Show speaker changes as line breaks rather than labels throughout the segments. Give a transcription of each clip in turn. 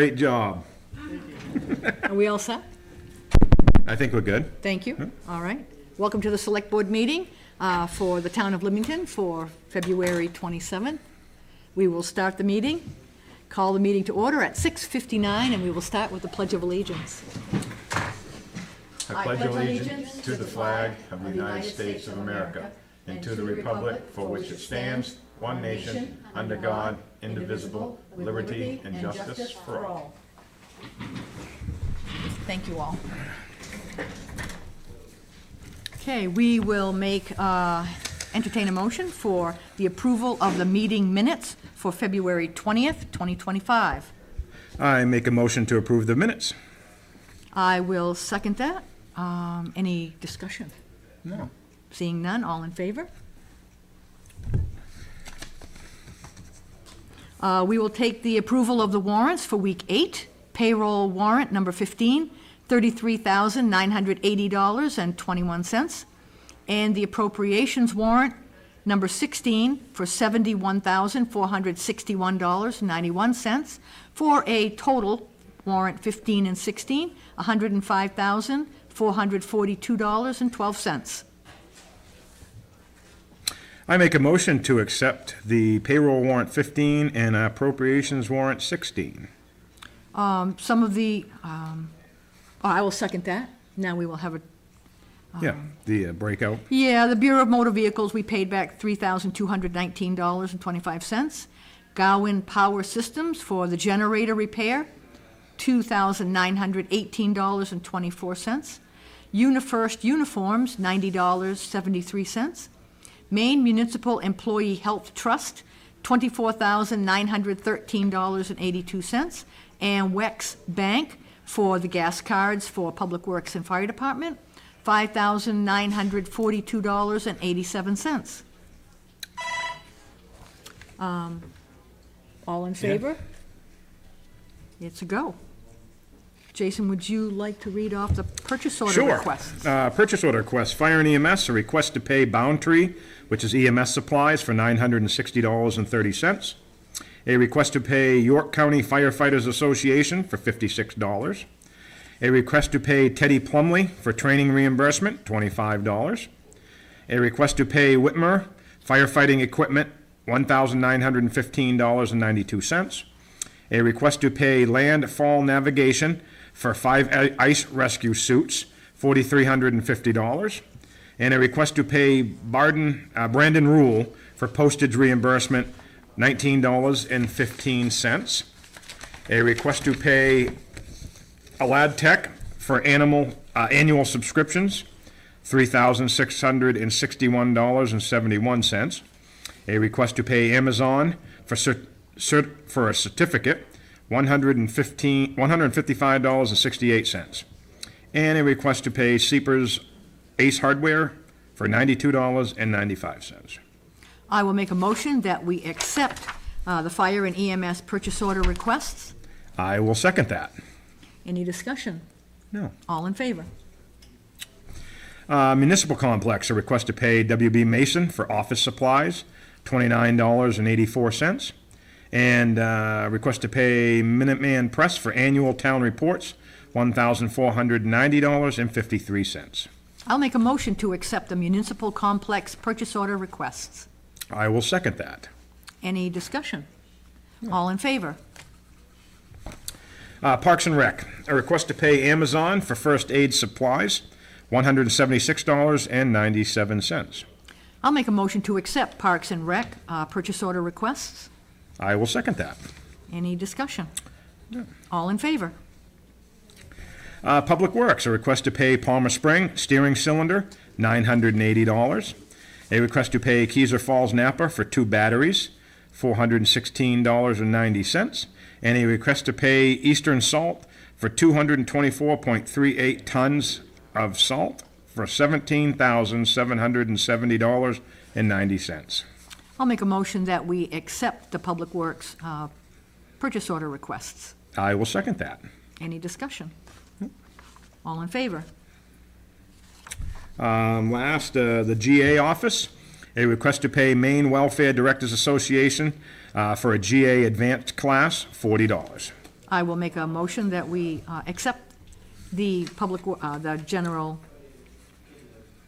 Great job.
Are we all set?
I think we're good.
Thank you. All right. Welcome to the Select Board meeting for the Town of Limington for February 27th. We will start the meeting, call the meeting to order at 6:59, and we will start with the Pledge of Allegiance.
I pledge allegiance to the flag of the United States of America and to the republic for which it stands, one nation, under God, indivisible, with liberty and justice for all.
Thank you all. Okay, we will entertain a motion for the approval of the meeting minutes for February 20th, 2025.
I make a motion to approve the minutes.
I will second that. Any discussion?
No.
Seeing none, all in favor? We will take the approval of the warrants for week 8. Payroll warrant number 15, $33,980.21. And the appropriations warrant number 16 for $71,461.91, for a total warrant 15 and 16, $105,442.12.
I make a motion to accept the payroll warrant 15 and appropriations warrant 16.
Some of the, I will second that. Now we will have a,
The breakout.
the Bureau of Motor Vehicles, we paid back $3,219.25. Gowan Power Systems for the generator repair, $2,918.24. UniFirst Uniforms, $90.73. Maine Municipal Employee Health Trust, $24,913.82. And Wex Bank for the gas cards for Public Works and Fire Department, $5,942.87. All in favor? It's a go. Jason, would you like to read off the purchase order requests?
Purchase order request, Fire and EMS, a request to pay Boundtree, which is EMS supplies, for $960.30. A request to pay York County Firefighters Association for $56. A request to pay Teddy Plumley for training reimbursement, $25. A request to pay Whitmer firefighting equipment, $1,915.92. A request to pay Landfall Navigation for 5 ice rescue suits, $4,350. And a request to pay Brandon Rule for postage reimbursement, $19.15. A request to pay Alad Tech for annual subscriptions, $3,661.71. A request to pay Amazon for a certificate, $155.68. And a request to pay Seepers Ace Hardware for $92.95.
I will make a motion that we accept the fire and EMS purchase order requests.
I will second that.
Any discussion?
No.
All in favor?
Municipal Complex, a request to pay WB Mason for office supplies, $29.84. And request to pay Minuteman Press for annual town reports, $1,490.53.
I'll make a motion to accept the Municipal Complex purchase order requests.
I will second that.
Any discussion? All in favor?
Parks and Rec, a request to pay Amazon for first aid supplies, $176.97.
I'll make a motion to accept Parks and Rec purchase order requests.
I will second that.
Any discussion? All in favor?
Public Works, a request to pay Palmer Spring steering cylinder, $980. A request to pay Keyser Falls Napa for 2 batteries, $416.90. And a request to pay Eastern Salt for 224.38 tons of salt for $17,770.90.
I'll make a motion that we accept the Public Works purchase order requests.
I will second that.
Any discussion? All in favor?
Last, the GA office, a request to pay Maine Welfare Directors Association for a GA advanced class, $40.
I will make a motion that we accept the the General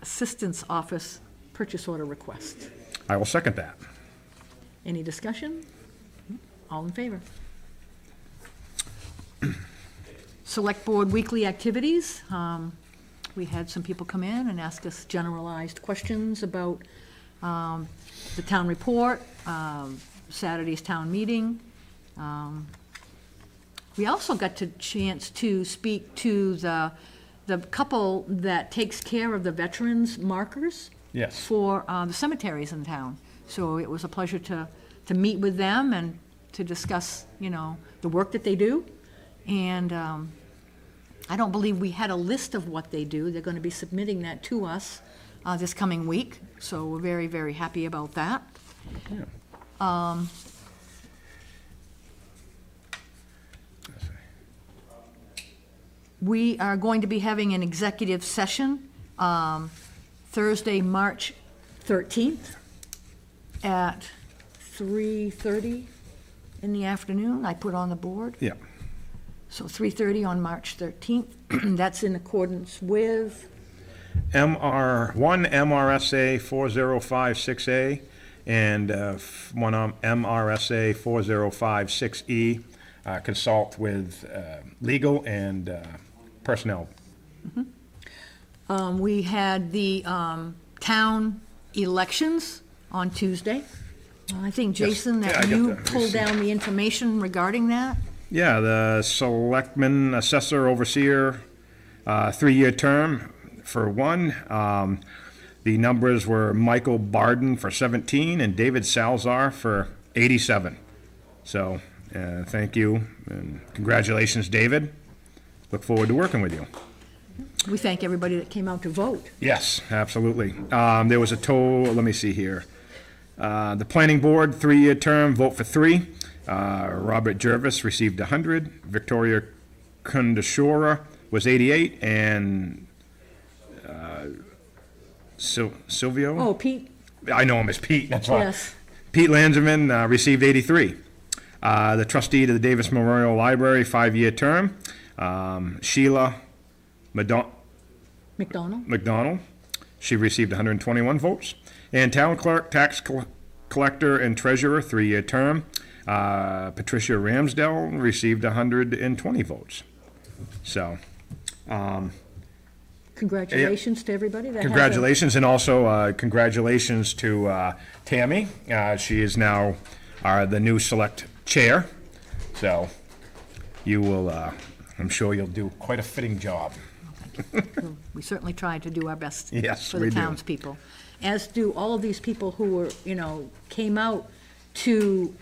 Assistance Office purchase order request.
I will second that.
Any discussion? All in favor? Select Board weekly activities. We had some people come in and ask us generalized questions about the town report, Saturday's town meeting. We also got a chance to speak to the couple that takes care of the veterans markers.
Yes.
For the cemeteries in town. So it was a pleasure to meet with them and to discuss, the work that they do. And I don't believe we had a list of what they do. They're going to be submitting that to us this coming week. So we're very, very happy about that.
Yeah.
We are going to be having an executive session Thursday, March 13th at 3:30 in the afternoon. I put on the board.
Yeah.
So 3:30 on March 13th. That's in accordance with,
One MRSA 4056A and one MRSA 4056E. Consult with legal and personnel.
we had the town elections on Tuesday. I think, Jason,
Yeah, I
that
got
you
the
pulled
receipt.
down the information regarding that.
Yeah, the selectman, assessor, overseer, 3-year term for one. The numbers were Michael Barden for 17 and David Salzar for 87. So, thank you and congratulations, David. Look forward to working with you.
We thank everybody that came out to vote.
Yes, absolutely. There was a total, let me see here. The planning board, 3-year term, vote for 3. Robert Jervis received 100. Victoria Kundashora was 88. And Silvio?
Oh, Pete?
I know him as Pete, that's why.
Yes.
Pete Lanzerman received 83. The trustee to the Davis Memorial Library, 5-year term. Sheila McDonald, she received 121 votes. And town clerk, tax collector, and treasurer, 3-year term. Patricia Ramsdell received 120 votes. So,
Congratulations to everybody that has a-
congratulations, and also congratulations to Tammy. She is now the new select chair. So, you will, I'm sure you'll do quite a fitting job.
We certainly tried to do our best
Yes,
for the
we do.
townspeople. As do all of these people who were, came out to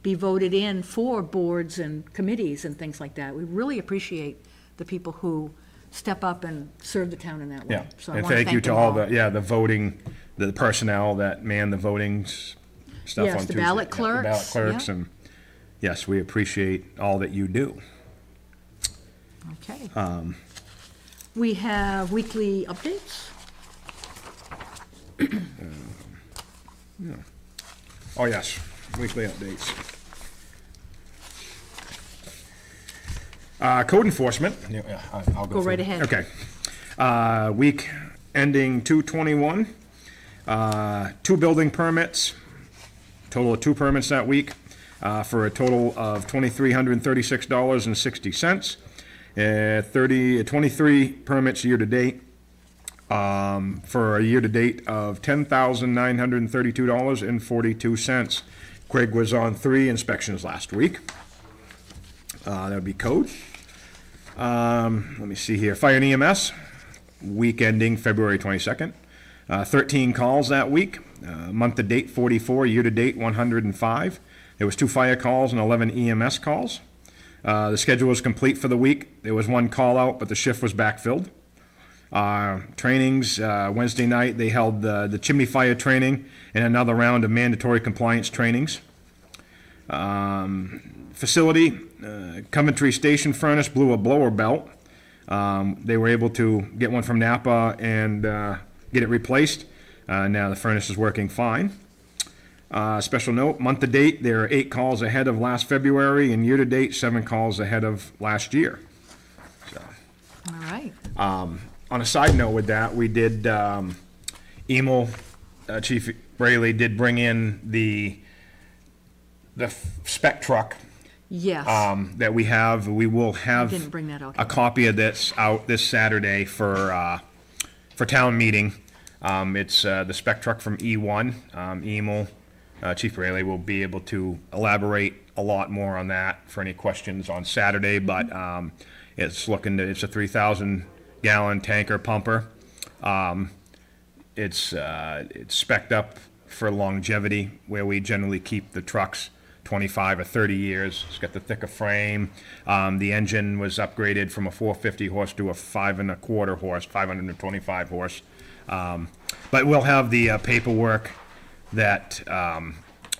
be voted in for boards and committees and things like that. We really appreciate the people who step up and serve the town in that way.
Yeah,
So I
and
wanna
thank you to
them
all the voting, the personnel that man the voting stuff on
Yes,
Tuesday.
the ballot
Yeah,
clerks,
The ballot clerks,
yeah.
and yes, we appreciate all that you do.
Okay. We have weekly updates.
Oh, yes, weekly updates. Code enforcement. Yeah, I'll
Go right ahead.
Okay. Week ending 2/21. 2 building permits, total of 2 permits that week, for a total of $2,336.60. 23 permits year-to-date, for a year-to-date of $10,932.42. Craig was on 3 inspections last week. That would be code. Let me see here. Fire and EMS, week ending February 22nd. 13 calls that week. Month-to-date, 44. Year-to-date, 105. There was 2 fire calls and 11 EMS calls. The schedule was complete for the week. There was 1 call-out, but the shift was backfilled. Trainings, Wednesday night, they held the chimney fire training and another round of mandatory compliance trainings. Facility, Coventry Station Furnace blew a blower belt. They were able to get one from Napa and get it replaced. Now the furnace is working fine. Special note, month-to-date, there are 8 calls ahead of last February, and year-to-date, 7 calls ahead of last year.
All right.
On a side note with that, we did, Emil, Chief Braley did bring in the spec truck
Yes.
that we have. We will have
didn't bring that out
a
here.
copy of this out this Saturday for town meeting. It's the spec truck from E1. Emil, Chief Braley will be able to elaborate a lot more on that for any questions on Saturday, but it's a 3,000-gallon tanker pumper. It's spec'd up for longevity, where we generally keep the trucks 25 or 30 years. It's got the thicker frame. The engine was upgraded from a 450 horse to a 5.25 horse, 525 horse. But we'll have the paperwork that,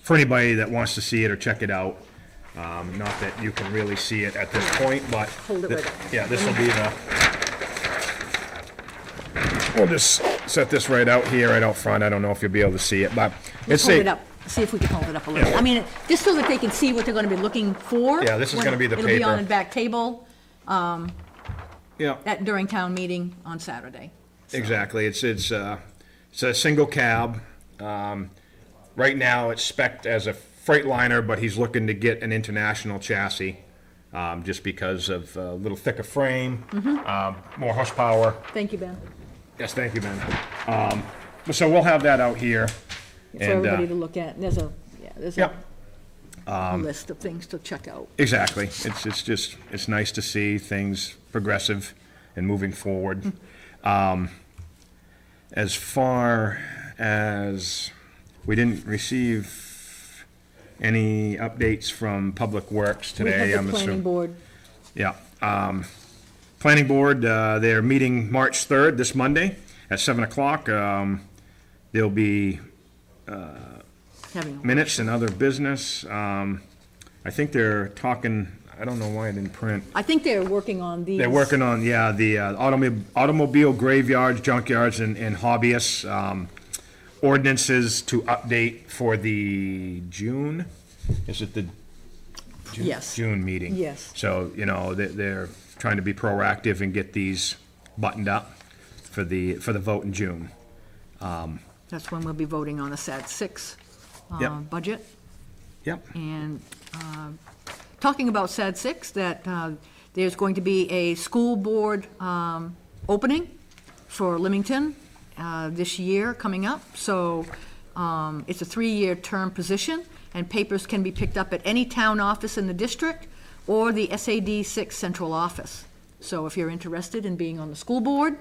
for anybody that wants to see it or check it out. Not that you can really see it at this point, but.
Hold it right up.
Yeah, this will be we'll just set this right out here, right out front. I don't know if you'll be able to see it, but
Let's
it's
hold it up. See if we can hold it up a little.
Yeah.
I mean, just so that they can see what they're going to be looking for.
Yeah, this is gonna be the
It'll be on
paper.
the back table
Yeah,
during town meeting on Saturday.
exactly. It's a single cab. Right now, it's spec'd as a Freightliner, but he's looking to get an international chassis, just because of a little thicker frame, more horsepower.
Thank you, Ben.
Yes, thank you, Ben. So we'll have that out here.
For
And,
everybody to look at. There's a
Yep,
a list of things to check out.
exactly. It's nice to see things progressive and moving forward. As far as, we didn't receive any updates from Public Works
We
today,
have
I'm
the planning
assuming.
board.
Yeah. Planning Board, they're meeting March 3rd, this Monday, at 7 o'clock. There'll be
Having,
minutes and other business. I think they're talking, I don't know why I didn't print.
I think they're working on these.
They're working on, yeah, the automobile graveyards, junkyards, and hobbyists, ordinances to update for the June, is it the June?
Yes.
June meeting?
Yes.
So, they're trying to be proactive and get these buttoned up for the vote in June.
That's when we'll be voting on the SAD 6
Yep.
budget.
Yep,
And talking about SAD 6, that there's going to be a school board opening for Limington this year coming up. So it's a 3-year term position, and papers can be picked up at any town office in the district or the SAD 6 central office. So if you're interested in being on the school board,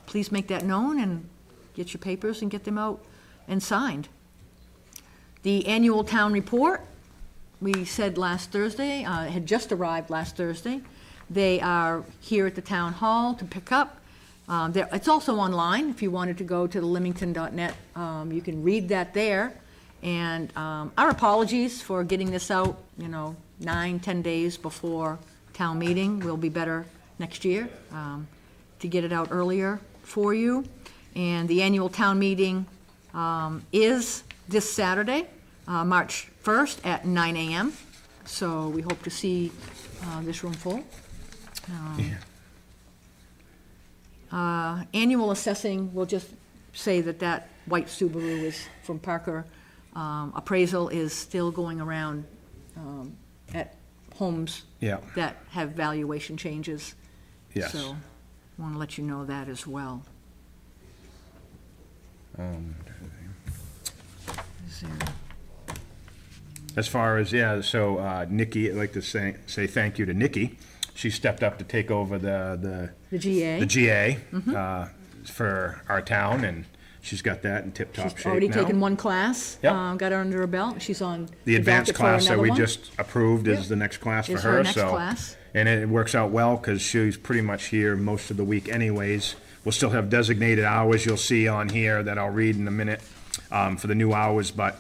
please make that known and get your papers and get them out and signed. The annual town report, we said last Thursday, had just arrived last Thursday. They are here at the town hall to pick up. It's also online. If you wanted to go to the limington.net, you can read that there. And our apologies for getting this out, 9-10 days before town meeting. We'll be better next year to get it out earlier for you. And the annual town meeting is this Saturday, March 1st at 9 a.m. So we hope to see this room full. Annual assessing, we'll just say that white Subaru is from Parker. Appraisal is still going around at homes
yeah,
that have valuation changes.
yes.
So want to let you know that as well. Is there-
As far as, so Nikki, I'd like to say thank you to Nikki. She stepped up to take over the
The GA.
the GA for our town, and she's got that in tip-top
She's
shape
already taken
now.
one class.
Yep.
Got her under her belt. She's on
The advanced
docket for
class that
another
we
one.
just approved is
Yep.
the next class for
Is her
her,
next
so.
class.
And it works out well, because she's pretty much here most of the week anyways. We'll still have designated hours you'll see on here that I'll read in a minute for the new hours, but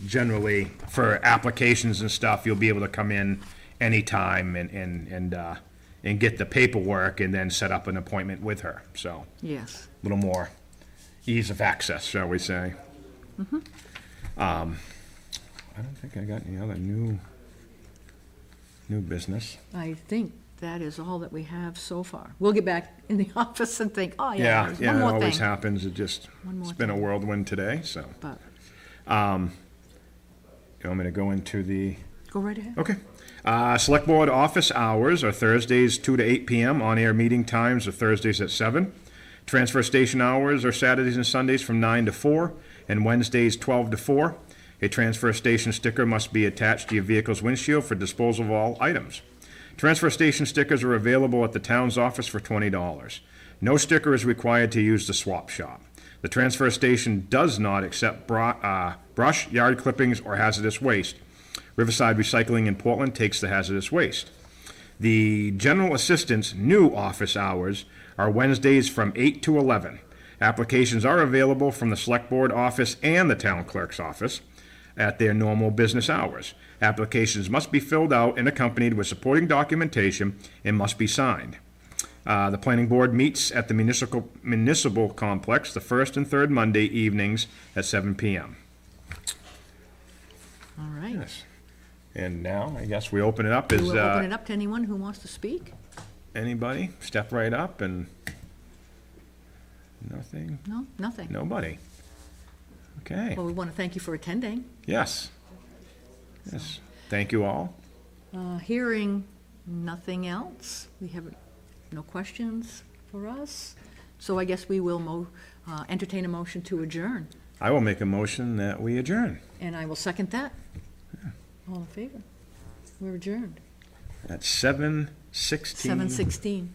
generally, for applications and stuff, you'll be able to come in anytime and get the paperwork and then set up an appointment with her, so.
Yes.
A little more ease of access, shall we say. I don't think I got any other new business.
I think that is all that we have so far. We'll get back in the office and think, oh, yeah,
Yeah,
there's
yeah,
one
it
more
always
thing.
happens. It's
One more
been a
thing.
whirlwind today, so.
But
You want me to go into the,
go right ahead.
okay. Select Board office hours are Thursdays 2 to 8 p.m. On-air meeting times are Thursdays at 7. Transfer station hours are Saturdays and Sundays from 9 to 4, and Wednesdays 12 to 4. A transfer station sticker must be attached to your vehicle's windshield for disposal of all items. Transfer station stickers are available at the town's office for $20. No sticker is required to use the swap shop. The transfer station does not accept brush, yard clippings, or hazardous waste. Riverside Recycling in Portland takes the hazardous waste. The general assistant's new office hours are Wednesdays from 8 to 11. Applications are available from the Select Board office and the town clerk's office at their normal business hours. Applications must be filled out and accompanied with supporting documentation and must be signed. The planning board meets at the municipal complex the first and third Monday evenings at 7 p.m.
All right.
Yes. And now, I guess we open it up.
We
Is
will open it up to anyone who wants to speak.
anybody? Step right up and nothing?
No, nothing.
Nobody? Okay.
Well, we want to thank you for attending.
Yes. Yes. Thank you all.
Hearing nothing else, we have no questions for us. So I guess we will entertain a motion to adjourn.
I will make a motion that we adjourn
And I will second that. All in favor? We're adjourned.
at 7:16.
7:16.